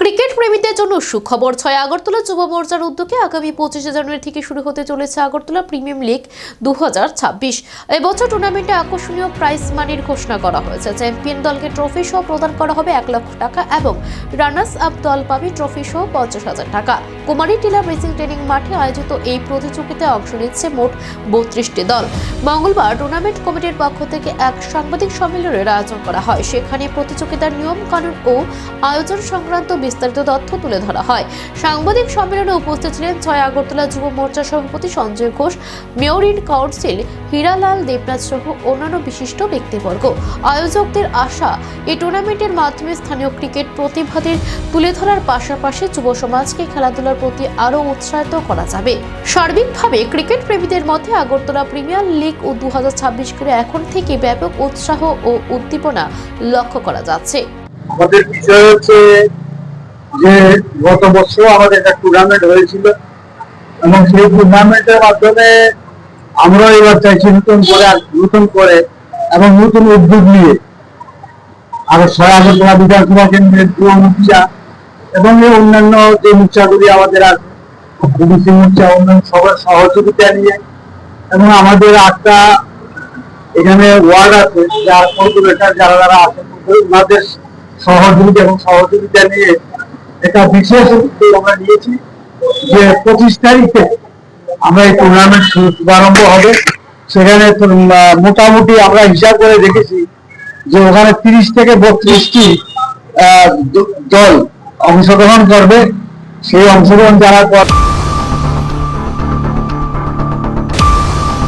Cricket প্রেমীদের জন্য সুখবর। 6 আগরতলা যুব মোর্চার উদ্যোগে আগামী 25 জানুয়ারি থেকে শুরু হতে চলেছে আগরতলা প্রিমিয়ার লিগ 2026। এবছর টুর্নামেন্টে আকর্ষণীয় প্রাইজ মানির ঘোষণা করা হয়েছে। চ্যাম্পিয়ন দলকে ট্রফি সহ প্রদান করা হবে 1 লক্ষ টাকা এবং রানার্স আপ দল পাবে ট্রফি সহ 50,000 টাকা। কুমারী টিলা রেসিং ট্রেনিং মাঠে আয়োজিত এই প্রতিযোগিতায় অংশ নিচ্ছে মোট 32টি দল। মঙ্গলবার টুর্নামেন্ট কমিটির পক্ষ থেকে এক সাংবাদিক সম্মেলনের আয়োজন করা হয়। সেখানে প্রতিযোগিতার নিয়ম কানুন ও আয়োজন সংক্রান্ত বিস্তারিত তথ্য তুলে ধরা হয়। সাংবাদিক সম্মেলনে উপস্থিত ছিলেন 6 আগরতলা যুব মোর্চা সভাপতি Sanjay Ghosh, mayor in council Hiralal Debnath সহ অন্যান্য বিশিষ্ট ব্যক্তিবর্গ। আয়োজকদের আশা, এই টুর্নামেন্টের মাধ্যমে স্থানীয় ক্রিকেট প্রতিভাদের তুলে ধরার পাশাপাশি যুব সমাজকে খেলাধুলার প্রতি আরও উৎসাহিত করা যাবে। সার্বিকভাবে ক্রিকেট প্রেমীদের মধ্যে আগরতলা প্রিমিয়ার লিগ ও 2026 করে এখন থেকে ব্যাপক উৎসাহ ও উদ্দীপনা লক্ষ্য করা যাচ্ছে। আমাদের বিষয় হচ্ছে যে গত বছর আমাদের একটা টুর্নামেন্ট হয়েছিল এবং সেই টুর্নামেন্টের মাধ্যমে আমরা এবার চাইছি নতুন করে এবং নতুন উদ্যোগ নিয়ে আরো 6 আগরতলা বিধানসভা কেন্দ্রের যুব মোর্চা এবং অন্যান্য যে মোর্চাগুলি আমাদের আছে, বিদেশি মোর্চা, অন্যান্য সবার সহযোগিতা নিয়ে এবং আমাদের 8টা এখানে ওয়ার্ড আছে, যার কর্পোরেটর যারা আছেন ওনাদের সহযোগিতা নিয়ে একটা বিশেষ উদ্যোগ আমরা নিয়েছি যে 25 তারিখে আমরা এই টুর্নামেন্ট শুভারম্ভ হবে। সেখানে মোটামুটি আমরা হিসাব করে দেখেছি যে ওখানে 30 থেকে 32টি দল অংশগ্রহণ করবে। সেই অংশগ্রহণ যারা